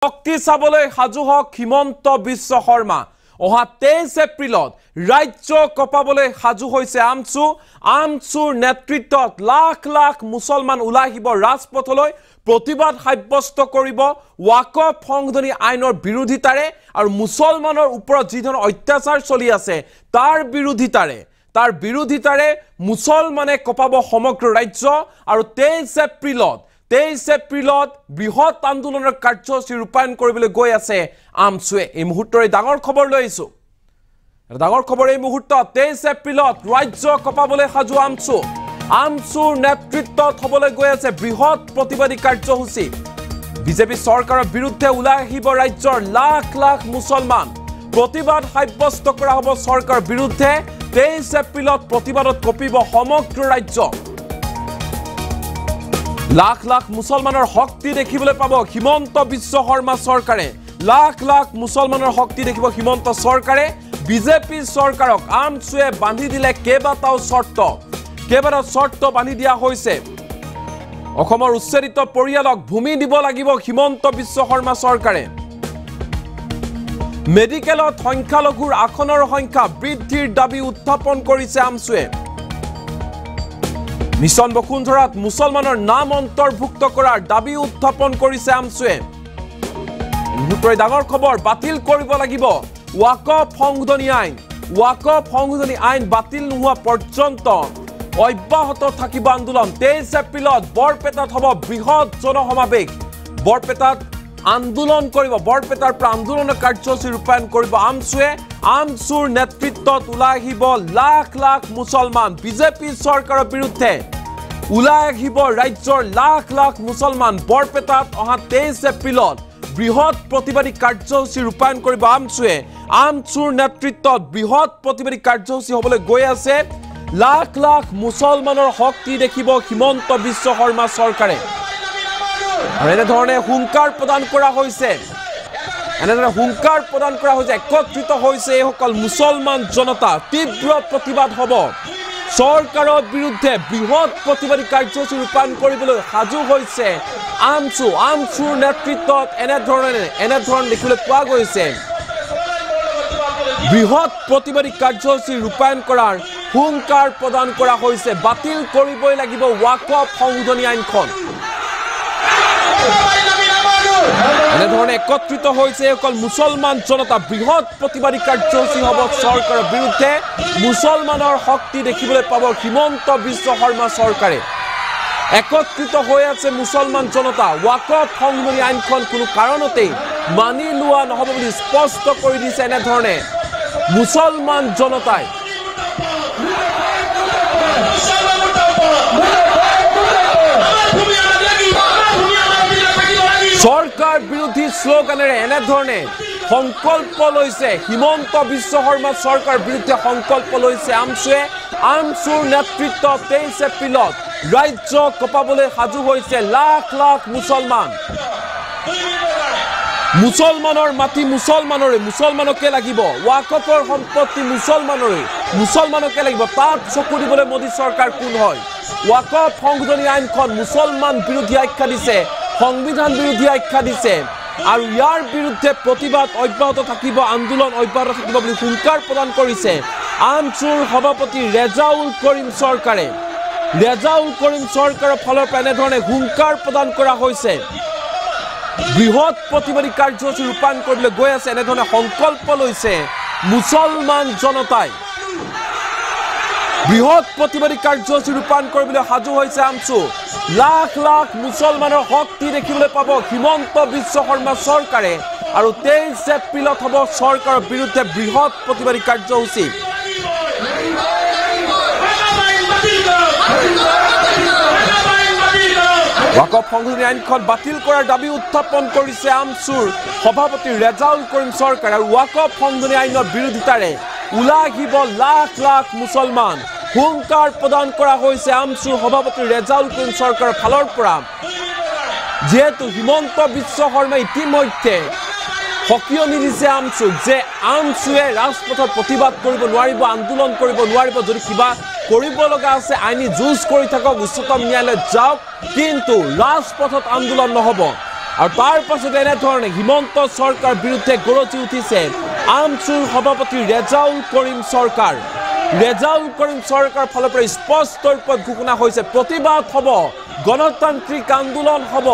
শক্তি চাবলৈ সাজু হওক হিমন্ত বিশ্ব শৰ্মা অহা 23 এপ্ৰিলত ৰাজ্য কপাবলৈ সাজু হৈছে আমচুৰ নেতৃত্বত লাখ লাখ মুছলমান ওলাই আহিব ৰাজপথলৈ প্ৰতিবাদ সাব্যস্ত কৰিব ওয়াকফ সংশোধনী আইনৰ বিৰোধিতাৰে আৰু মুছলমানৰ ওপৰত যি ধৰণৰ অত্যাচাৰ চলি আছে তাৰ বিৰোধিতাৰে মুছলমানে কপাব সমগ্ৰ ৰাজ্য আৰু 23 এপ্ৰিলত বৃহৎ আন্দোলনৰ কাৰ্যসূচী ৰূপায়ণ কৰিবলৈ গৈ আছে আমচুৱে এই মুহূৰ্তৰে ডাঙৰ খবৰ লৈ আহিছো ডাঙৰ খবৰ এই মুহূৰ্তত 23 এপ্ৰিলত ৰাজ্য কপাবলৈ সাজু আমচুৰ নেতৃত্বত হ'বলৈ গৈ আছে বৃহৎ প্ৰতিবাদী কাৰ্যসূচী বিজেপি চৰকাৰৰ বিৰুদ্ধে ওলাই আহিব ৰাজ্যৰ লাখ লাখ মুছলমান প্ৰতিবাদ সাব্যস্ত কৰা হ'ব চৰকাৰৰ বিৰুদ্ধে 23 এপ্ৰিলত প্ৰতিবাদত কপিব সমগ্ৰ ৰাজ্য লাখ লাখ মুছলমানৰ শক্তি দেখিবলৈ পাব হিমন্ত বিশ্ব শৰ্মা চৰকাৰে লাখ লাখ মুছলমানৰ শক্তি দেখিব হিমন্ত চৰকাৰে বিজেপি চৰকাৰক আমচুৱে বান্ধি দিলে কেইবাটাও চৰ্ত বান্ধি দিয়া হৈছে অসমৰ উচ্ছেদিত পৰিয়ালক ভূমি দিব লাগিব হিমন্ত বিশ্ব শৰ্মা চৰকাৰে মেডিকেলত সংখ্যালঘুৰ আসনৰ সংখ্যা বৃদ্ধিৰ দাবী উত্থাপন কৰিছে আমচুৱে মিছন বসুন্ধৰাত মুছলমানৰ নাম অন্তৰ্ভুক্ত কৰাৰ দাবী উত্থাপন কৰিছে আমচুৱে মুহূৰ্তৰে ডাঙৰ খবৰ বাতিল কৰিব লাগিব ওয়াকফ সংশোধনী আইন বাতিল নোহোৱা পৰ্যন্ত অব্যাহত থাকিব আন্দোলন 23 এপ্ৰিলত বৰপেটাত হ'ব বৃহৎ জনসমাৱেশ বৰপেটাত আন্দোলন কৰিব বৰপেটাৰ পৰা আন্দোলনৰ কাৰ্যসূচী ৰূপায়ণ কৰিব আমচুৰ নেতৃত্বত ওলাই আহিব লাখ লাখ মুছলমান বিজেপি চৰকাৰৰ বিৰুদ্ধে ওলাই আহিব ৰাজ্যৰ লাখ লাখ মুছলমান বৰপেটাত অহা 23 এপ্ৰিলত বৃহৎ প্ৰতিবাদী কাৰ্যসূচী ৰূপায়ণ কৰিব আমচুৰ নেতৃত্বত বৃহৎ প্ৰতিবাদী কাৰ্যসূচী হ'বলৈ গৈ আছে লাখ লাখ মুছলমানৰ শক্তি দেখিব হিমন্ত বিশ্ব শৰ্মা চৰকাৰে আৰু এনেধৰণে হুংকাৰ প্ৰদান কৰা হৈছে একত্ৰিত হৈছে এইসকল মুছলমান জনতা তীব্ৰ প্ৰতিবাদ হ'ব চৰকাৰৰ বিৰুদ্ধে বৃহৎ প্ৰতিবাদী কাৰ্যসূচী ৰূপায়ণ কৰিবলৈ সাজু হৈছে আমচুৰ নেতৃত্বত এনেধৰণ দেখিবলৈ পোৱা গৈছে বৃহৎ প্ৰতিবাদী কাৰ্যসূচী ৰূপায়ণ কৰাৰ হুংকাৰ প্ৰদান কৰা হৈছে বাতিল কৰিবই লাগিব ওয়াকফ সংশোধনী আইনখন এনেধৰণে একত্ৰিত হৈছে অকল মুছলমান জনতা বৃহৎ প্ৰতিবাদী কাৰ্যসূচী হ'ব চৰকাৰৰ বিৰুদ্ধে মুছলমানৰ শক্তি দেখিবলৈ পাব হিমন্ত বিশ্ব শৰ্মা চৰকাৰে একত্ৰিত হৈ আছে মুছলমান জনতা ওয়াকফ সংশোধনী আইনখন কোনো কাৰণতেই মানি লোৱা নহ'ব বুলি স্পষ্ট কৰি দিছে এনেধৰণে মুছলমান জনতাই চৰকাৰ বিৰোধী শ্লোগানেৰে এনেধৰণে সংকল্প লৈছে হিমন্ত বিশ্ব শৰ্মা চৰকাৰ বিৰুদ্ধে সংকল্প লৈছে আমচুৰ নেতৃত্বত 23 এপ্ৰিলত ৰাজ্য কপাবলৈ সাজু হৈছে লাখ লাখ মুছলমানৰ মাটি মুছলমানকে লাগিব ওয়াকফৰ সম্পত্তি মুছলমানকে লাগিব তাত চকু দিবলৈ মোদী চৰকাৰ কোন হয় ওয়াকফ সংশোধনী আইনখন মুছলমান বিৰোধী আখ্যা দিছে সংবিধান বিৰোধী আখ্যা দিছে আৰু ইয়াৰ বিৰুদ্ধে প্ৰতিবাদ অব্যাহত থাকিব আন্দোলন অব্যাহত থাকিব বুলি হুংকাৰ প্ৰদান কৰিছে আমচুৰ সভাপতি ৰেজাউল কৰিম চৰকাৰৰ ফালৰ পৰা এনেধৰণে হুংকাৰ প্ৰদান কৰা হৈছে বৃহৎ প্ৰতিবাদী কাৰ্যসূচী ৰূপায়ণ কৰিবলৈ গৈ আছে এনেধৰণে সংকল্প লৈছে মুছলমান জনতাই বৃহৎ প্ৰতিবাদী কাৰ্যসূচী ৰূপায়ণ কৰিবলৈ সাজু হৈছে আমচু লাখ লাখ মুছলমানৰ শক্তি দেখিবলৈ পাব হিমন্ত বিশ্ব শৰ্মা চৰকাৰে আৰু 23 এপ্ৰিলত হ'ব চৰকাৰৰ বিৰুদ্ধে বৃহৎ প্ৰতিবাদী কাৰ্যসূচী ওয়াকফ সংশোধনী আইনখন বাতিল কৰাৰ দাবী উত্থাপন কৰিছে আমচুৰ সভাপতি ৰেজাউল কৰিম চৰকাৰ আৰু ওয়াকফ সংশোধনী আইনৰ বিৰোধিতাৰে ওলাই আহিব লাখ লাখ মুছলমান হুংকাৰ প্ৰদান কৰা হৈছে আমচুৰ সভাপতি ৰেজাউল কৰিম চৰকাৰৰ ফালৰ পৰা যিহেতু হিমন্ত বিশ্ব শৰ্মা ইতিমধ্যে সকীয়নি দিছে আমচুক যে আমচুৱে ৰাজপথত প্ৰতিবাদ কৰিব নোৱাৰিব আন্দোলন কৰিব নোৱাৰিব যদি কিবা কৰিব লগা আছে আইনী যুঁজ কৰি থাকক উচ্চতম ন্যায়ালয়ত যাওক কিন্তু ৰাজপথত আন্দোলন নহ'ব আৰু তাৰ পাছতে এনেধৰণে হিমন্ত চৰকাৰ বিৰুদ্ধে গৰজি উঠিছে আমছুৰ সভাপতি ৰেজাউল কৰিম চৰকাৰ। ৰেজাউল কৰিম চৰকাৰ ফালৰ পৰা স্পষ্ট ৰূপত ঘোষণা হৈছে প্ৰতিবাদ হ'ব, গণতান্ত্ৰিক আন্দোলন হ'ব,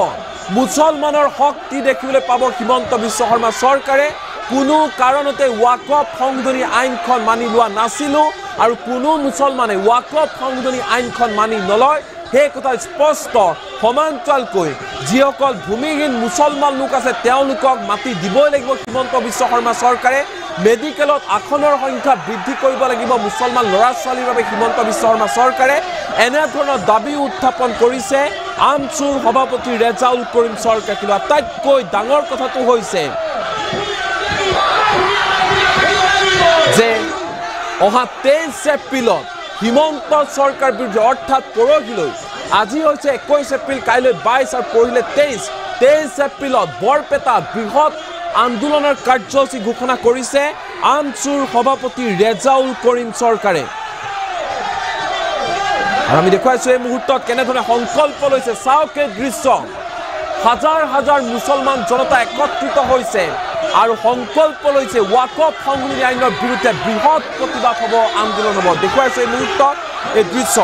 মুছলমানৰ শক্তি দেখিবলৈ পাব হিমন্ত বিশ্ব শৰ্মা চৰকাৰে। কোনো কাৰণতে ৱাকফ সংশোধনী আইনখন মানি লোৱা নাছিলোঁ আৰু কোনো মুছলমানে ৱাকফ সংশোধনী আইনখন মানি নলয়, সেই কথা স্পষ্ট। সমান্তৰালকৈ যিসকল ভূমিহীন মুছলমান লোক আছে তেওঁলোকক মাটি দিবই লাগিব হিমন্ত বিশ্ব শৰ্মা চৰকাৰে। মেডিকেলত আসনৰ সংখ্যা বৃদ্ধি কৰিব লাগিব মুছলমান ল'ৰা ছোৱালীৰ বাবে হিমন্ত বিশ্ব শৰ্মা চৰকাৰে। এনেধৰণৰ দাবী উত্থাপন কৰিছে আমছুৰ সভাপতি ৰেজাউল কৰিম চৰকাৰে। কিন্তু আটাইতকৈ ডাঙৰ কথাটো হৈছে যে অহা 23 এপ্ৰিলত হিমন্ত চৰকাৰ বিৰুদ্ধে অৰ্থাৎ পৰহিলৈ, আজি হৈছে 21 এপ্ৰিল, কাইলৈ 22 আৰু পৰহিলে 23 এপ্ৰিলত বৰপেটাত বৃহৎ আন্দোলনৰ কাৰ্যসূচী ঘোষণা কৰিছে আমছুৰ সভাপতি ৰেজাউল কৰিম চৰকাৰে। আৰু আমি দেখুৱাইছো এই মুহূৰ্তত কেনেধৰণে সংকল্প লৈছে। চাওক এই দৃশ্য, হাজাৰ হাজাৰ মুছলমান জনতা একত্ৰিত হৈছে আৰু সংকল্প লৈছে ৱাকফ সংশোধনী আইনৰ বিৰুদ্ধে বৃহৎ প্ৰতিবাদ হ'ব, আন্দোলন হ'ব। দেখুৱাইছে এই মুহূৰ্তত এই দৃশ্য।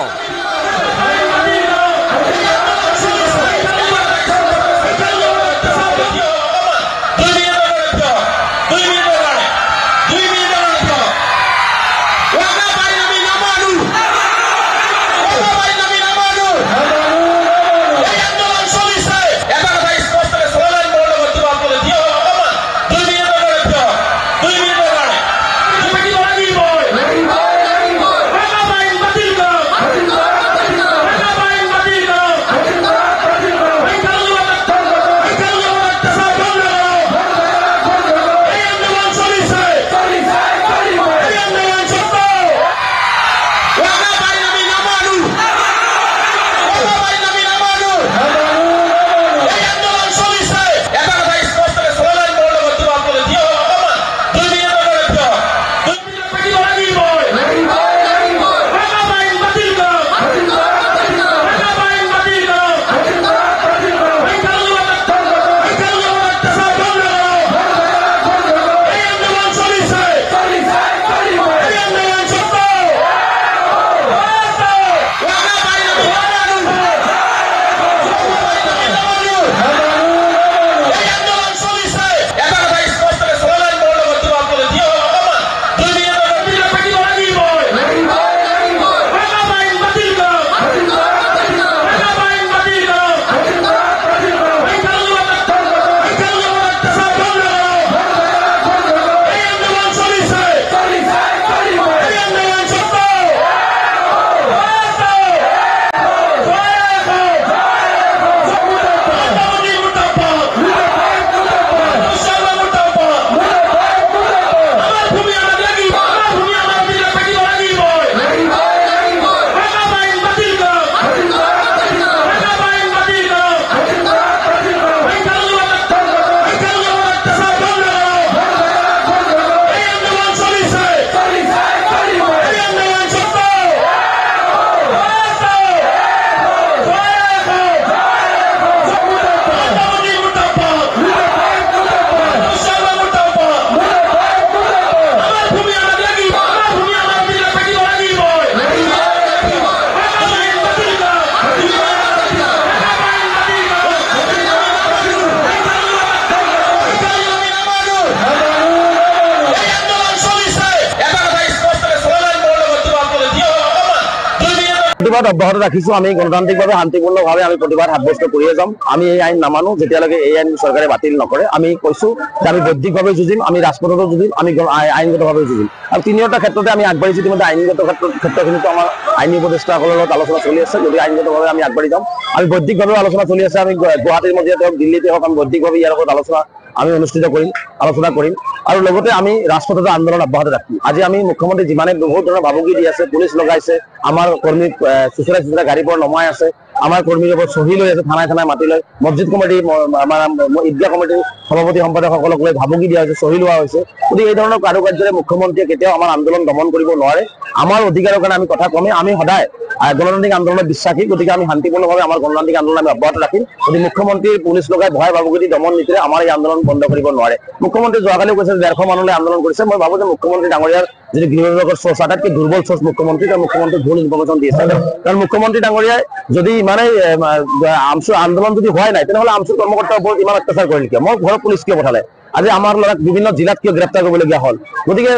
प्रतिबाद अब्याहत राखिছো। আমি গণতান্ত্ৰিকভাবে শান্তিপূৰ্ণভাবে আমি प्रतिबाद সাব্যস্ত কৰিয়ে যাম। আমি এই আইন নামানো যেতিয়ালৈকে এই আইন সৰকাৰে বাতিল নকৰে। আমি কৈছো যে আমি বৌদ্ধিকভাৱে যুঁজিম, আমি ৰাজপথতো যুঁজিম, আমি আইনগতভাৱে যুঁজিম। আৰু তিনিওটা ক্ষেত্ৰতে আমি আগবাঢ়িছো। ইতিমধ্যে আইনগত ক্ষেত্ৰখিনিতো আমাৰ আইনী উপদেষ্টাসকলৰ লগত আলোচনা চলি আছে। যদি আইনগতভাৱে আমি আগবাঢ়ি যাম, আমি বৌদ্ধিকভাৱে আলোচনা চলি আছে। আমি গুৱাহাটীৰ মধ্যে হওক, দিল্লীতে হওক, আমি বৌদ্ধিকভাৱে ইয়াৰ লগত আমি অনুষ্ঠিত কৰিম, আলোচনা কৰিম। আৰু লগতে আমি ৰাজপথত আন্দোলন অব্যাহত ৰাখিম। আজি আমি মুখ্যমন্ত্ৰী যিমানে বহুত ধৰণৰ ভাবুকি দি আছে, পুলিচ লগাইছে, আমাৰ কৰ্মী চুচুৰাই গাড়ীৰ পৰা নমাই আছে, আমাৰ কৰ্মীৰ ওপৰত চহী লৈ আছে, থানাই থানাই মাতি লৈ, মছজিদ কমিটি, আমাৰ ঈদগাহ কমিটিৰ সভাপতি সম্পাদকসকলক লৈ ভাবুকি দিয়া হৈছে, চহী লোৱা হৈছে। গতিকে এই ধৰণৰ কাৰুকাৰ্যৰে মুখ্যমন্ত্ৰীয়ে কেতিয়াও আমাৰ আন্দোলন দমন কৰিব নোৱাৰে। আমাৰ অধিকাৰৰ কাৰণে আমি কথা কমেই। আমি সদায় গণতান্ত্ৰিক আন্দোলনেৰ বিশ্বাসী, গতিকে আমি শান্তিপূৰ্ণভাৱে আমাৰ গণতান্ত্ৰিক আন্দোলন আমি অব্যাহত ৰাখিম। গতিকে মুখ্যমন্ত্ৰী পুলিশ লগাই ভয় ভাবুকি দমন নীতিৰে আমাৰ এই আন্দোলন বন্ধ কৰিব নোৱাৰে। মুখ্যমন্ত্ৰী যোৱাকালিও কৈছে 150 মানুহলৈ আন্দোলন কৰিছে। মই ভাবো যে মুখ্যমন্ত্ৰী ডাঙৰীয়াৰ যদি গৃহ বিভাগৰ সোৰ্চ আটাইতকৈ দুৰ্বল সোৰ্চ মুখ্যমন্ত্ৰী, তাৰ মুখ্যমন্ত্ৰী ভুল ইনফৰমেশ্যন দি আছে। কাৰণ মুখ্যমন্ত্ৰী ডাঙৰীয়াই যদি ইমানেই আমচুৰ আন্দোলন যদি হোৱাই নাই, তেনেহ'লে আমচুৰ কৰ্মকৰ্তাৰ ওপৰত ইমান অত্যাচাৰ কৰিলে কিয়? মই ঘৰৰ পুলিচ কিয় পঠালে? আজি আমাৰ ল'ৰাক বিভিন্ন জিলাত কিয় গ্ৰেপ্তাৰ কৰিবলগীয়া হ'ল? গতিকে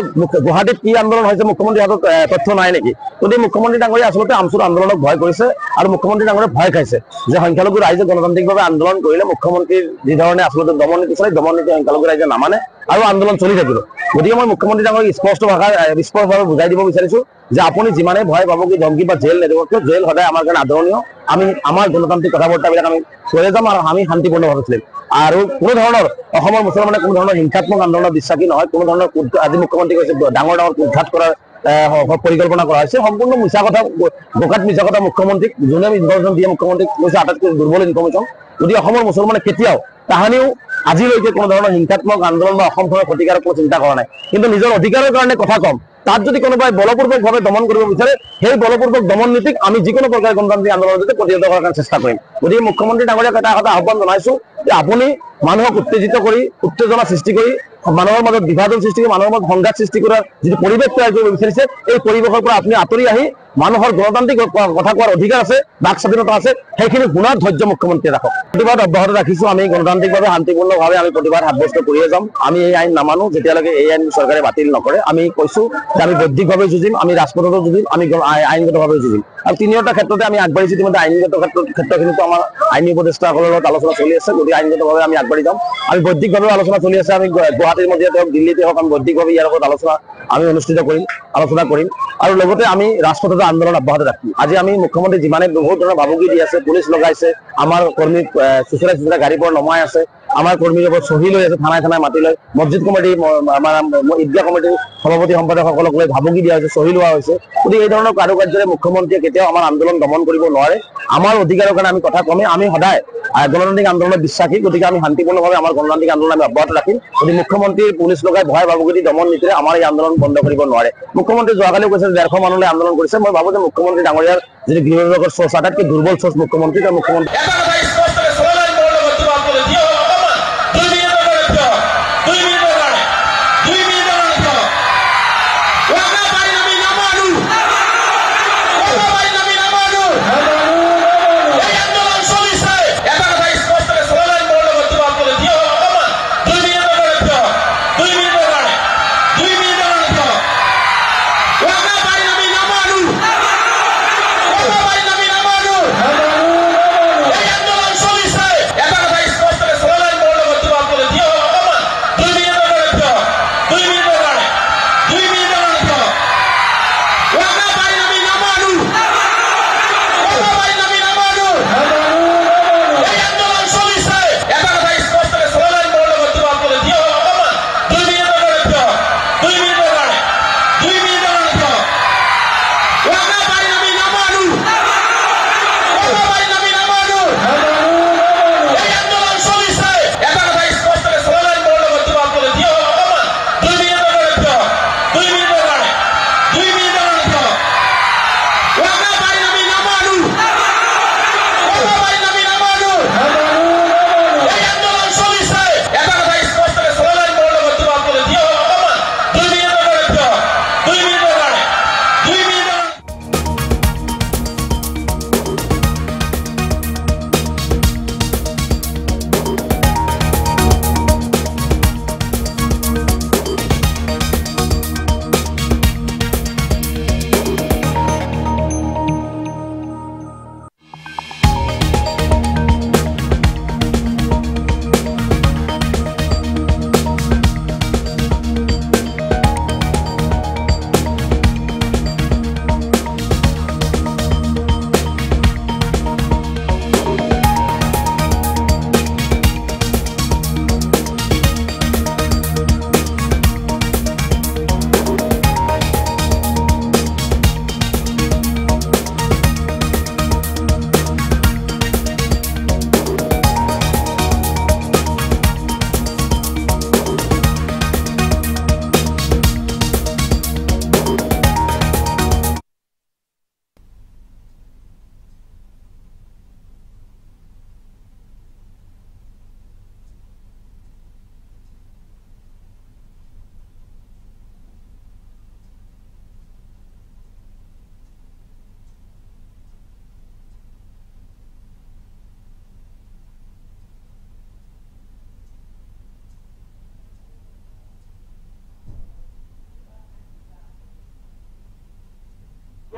গুৱাহাটীত কি আন্দোলন হৈছে মুখ্যমন্ত্ৰীৰ হাতত তথ্য নাই নেকি? গতিকে মুখ্যমন্ত্ৰী ডাঙৰীয়া আচলতে আমচুৰ আন্দোলনক ভয় কৰিছে আৰু মুখ্যমন্ত্ৰী ডাঙৰীয়ে ভয় খাইছে যে সংখ্যালঘু ৰাইজে গণতান্ত্ৰিকভাৱে আন্দোলন কৰিলে মুখ্যমন্ত্ৰীৰ যি ধৰণে আচলতে দমন নীতি চলে, দমন নীতি সংখ্যালঘু ৰাইজে নামানে আৰু আন্দোলন চলি থাকিব। গতিকে মই মুখ্যমন্ত্ৰী ডাঙৰীক স্পষ্টভাৱে বুজাই দিব বিচাৰিছো যে আপুনি যিমানেই ভয় পাব কি ধমকি বা জেল নেদিব কিয়, জেল সদায় আমাৰ কাৰণে আদৰণীয়। আমি আমাৰ গণতান্ত্ৰিক কথা বাৰ্তাবিলাক আমি কৰি যাম আৰু আমি শান্তিপূৰ্ণভাৱে চলিম। আৰু কোনো ধৰণৰ অসমৰ মুছলমানে কোনো ধৰণৰ হিংসাত্মক আন্দোলনৰ বিশ্বাসী নহয়। কোনো ধৰণৰ আজি মুখ্যমন্ত্ৰী কৈছে ডাঙৰ ডাঙৰ উৎঘাত কৰাৰ পৰিকল্পনা কৰা হৈছে, সম্পূৰ্ণ মিছা কথা, বোকাত মিছা কথা। মুখ্যমন্ত্ৰীক যোনে ইনফৰমেশ্যন দিয়ে মুখ্যমন্ত্ৰীক কৈছে আটাইতকৈ দুৰ্বল ইনফৰমেশ্যন। যদি অসমৰ মুছলমানে কেতিয়াও তাহানিও আজিলৈকে কোনো ধৰণৰ হিংসাত্মক আন্দোলন বা অসমখনৰ ক্ষতিকাৰক কোনো চিন্তা কৰা নাই, কিন্তু নিজৰ অধিকাৰৰ কাৰণে কথা কম। তাত যদি কোনোবাই বলপূৰ্বকভাৱে দমন কৰিব বিচাৰে, সেই বলপূৰ্বক দমন নীতিক আমি যিকোনো প্ৰকাৰে গণতান্ত্ৰিক আন্দোলনৰ জৰিয়তে প্ৰতিহত কৰাৰ কাৰণে চেষ্টা কৰিম। গতিকে মুখ্যমন্ত্ৰী ডাঙৰীয়াক এটা আহ্বান জনাইছো যে আপুনি মানুহক উত্তেজিত কৰি, উত্তেজনা সৃষ্টি কৰি, মানুহৰ মাজত বিভাজন সৃষ্টি কৰি, মানুহৰ মাজত সংঘাত সৃষ্টি কৰাৰ যিটো পৰিৱেশ তৈয়াৰ কৰিব বিচাৰিছে, এই পৰিৱেশৰ পৰা আপুনি আঁতৰি আহি মানুহৰ গণতান্ত্ৰিক কথা কোৱাৰ অধিকাৰ আছে, বাক স্বাধীনতা আছে, সেইখিনি শুনাৰ ধৈৰ্য মুখ্যমন্ত্ৰীয়ে ৰাখক। প্ৰতিবাদ অব্যাহত ৰাখিছো। আমি গণতান্ত্ৰিকভাৱে শান্তিপূৰ্ণভাৱে আমি প্ৰতিবাদ সাব্যস্ত কৰিয়ে যাম। আমি এই আইন নামানো যেতিয়ালৈকে এই আইন চৰকাৰে বাতিল নকৰে। আমি কৈছো যে আমি বৌদ্ধিকভাৱে যুঁজিম, আমি ৰাজপথতো যুঁজিম, আমি আইনগতভাৱে যুঁজিম। আৰু তিনিওটা ক্ষেত্ৰতে আমি আগবাঢ়িছো। ইতিমধ্যে আইনগত ক্ষেত্ৰখিনিতো আমাৰ আইনী উপদেষ্টাসকলৰ লগত আলোচনা চলি আছে। গতিকে আইনগতভাৱে আমি আগবাঢ়ি যাম। আমি বৌদ্ধিকভাৱে আলোচনা চলি আছে। আমি গুৱাহাটীৰ মজিয়াতে হওক, দিল্লীতে হওক, আমি বৌদ্ধিকভাৱে ইয়াৰ লগত আমি আলোচনা কৰিম আৰু লগতে আমি ৰাজপথতো আন্দোলন অব্যাহত ৰাখিম। আজি আমি মুখ্যমন্ত্ৰী যিমানে বহুত ধৰণৰ ভাবুকি দি আছে, পুলিচ লগাইছে, আমাৰ কৰ্মীক চুচৰাই গাড়ীৰ পৰা নমাই আছে, আমাৰ কৰ্মীৰ ওপৰত চহী লৈ আছে, থানাই মাতি লৈ, মছজিদ কমিটি, আমাৰ ঈদগাহ কমিটিৰ সভাপতি সম্পাদকসকলক লৈ ভাবুকি দিয়া হৈছে, চহী লোৱা হৈছে। গতিকে এই ধৰণৰ কাৰুকাৰ্যৰে মুখ্যমন্ত্ৰীয়ে কেতিয়াও আমাৰ আন্দোলন দমন কৰিব নোৱাৰে। আমাৰ অধিকাৰৰ কাৰণে আমি কথা কমেই, আমি সদায় গণতান্ত্ৰিক আন্দোলনৰ বিশ্বাসী। গতিকে আমি শান্তিপূৰ্ণভাৱে আমাৰ গণতান্ত্ৰিক আন্দোলন আমি অব্যাহত ৰাখিম। গতিকে মুখ্যমন্ত্ৰীৰ পুলিচ লগাই ভয় ভাবুকি দমন নীতিৰে আমাৰ এই আন্দোলন বন্ধ কৰিব নোৱাৰে। মুখ্যমন্ত্ৰী যোৱাকালিও কৈছে 150 মানুহলৈ আন্দোলন কৰিছে। মই ভাবো যে মুখ্যমন্ত্ৰী ডাঙৰীয়াৰ যদি গৃহ বিভাগৰ সোৰ্চ আটাইতকৈ দুৰ্বল সোৰ্চ মুখ্যমন্ত্ৰী, তাৰ মুখ্যমন্ত্ৰী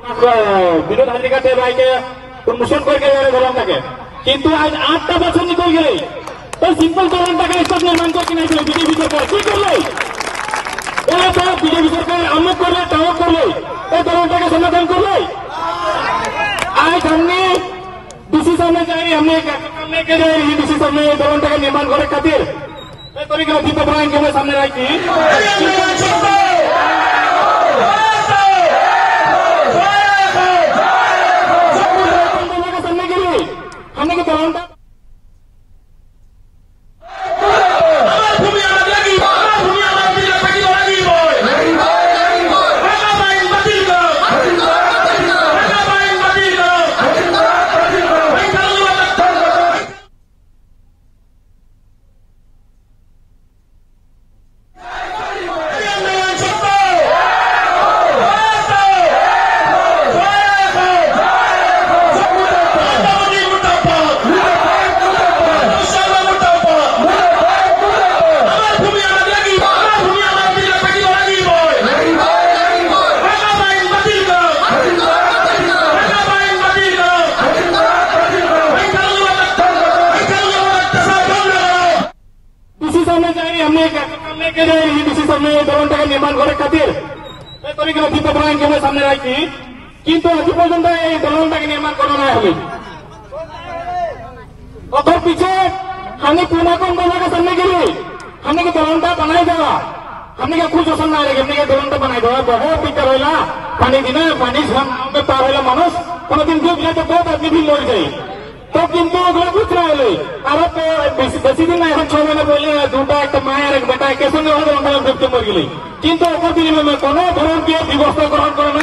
বিনোদ হাজরিকাতে ভাইকে প্রমোশন করে দলনটাকে, কিন্তু আজ 8টা বছর নিকল গেলে ওই সিম্পল দলনটাকে স্টেজ নির্মাণ করে কিনেছিল বিজেপি সরকার। কি করলো? এরা তো বিজেপি সরকার আমক করলে টাওয়াক করলে এই দলনটাকে সমাধান করলে। आज हमने डीसी सामने जाएंगे, हमने लेके जाएंगे डीसी सामने दलनटाके निर्माण करे खातिर तरीके दीपक राय के सामने रखी सामने के लिए हमने के दलनटा लेके जाएंगे डीसी सामने दलनटाके निर्माण करे खातिर तरीके दीपक राय के सामने रखी, কিন্তু আজ পর্যন্ত এই দলনটাকে নির্মাণ করা না হলে और पीछे हमने कोना कौन दोनों के सामने के लिए हमने के दलनटा बनाई देगा, हमने का कुछ असर ना रहेगा, हमने के दलनटा बनाई देगा। बहुत पिक्चर होला पानी दिना पानी में पार होला मानुष কোনো দিন ডুব যায় তো বহুত আদমি भी মরে যায়। তো কিন্তু ওগুলো বুঝতে হলে আরো তো বেশি দিন না, এখন 6 মহিনা পহলে দুটা একটা মা আর এক বেটা একে সঙ্গে হলে দলনটা ডুবতে মরে গেলে, কিন্তু ওপর বিনিময়ে কোনো ধরনের ব্যবস্থা গ্রহণ করে না।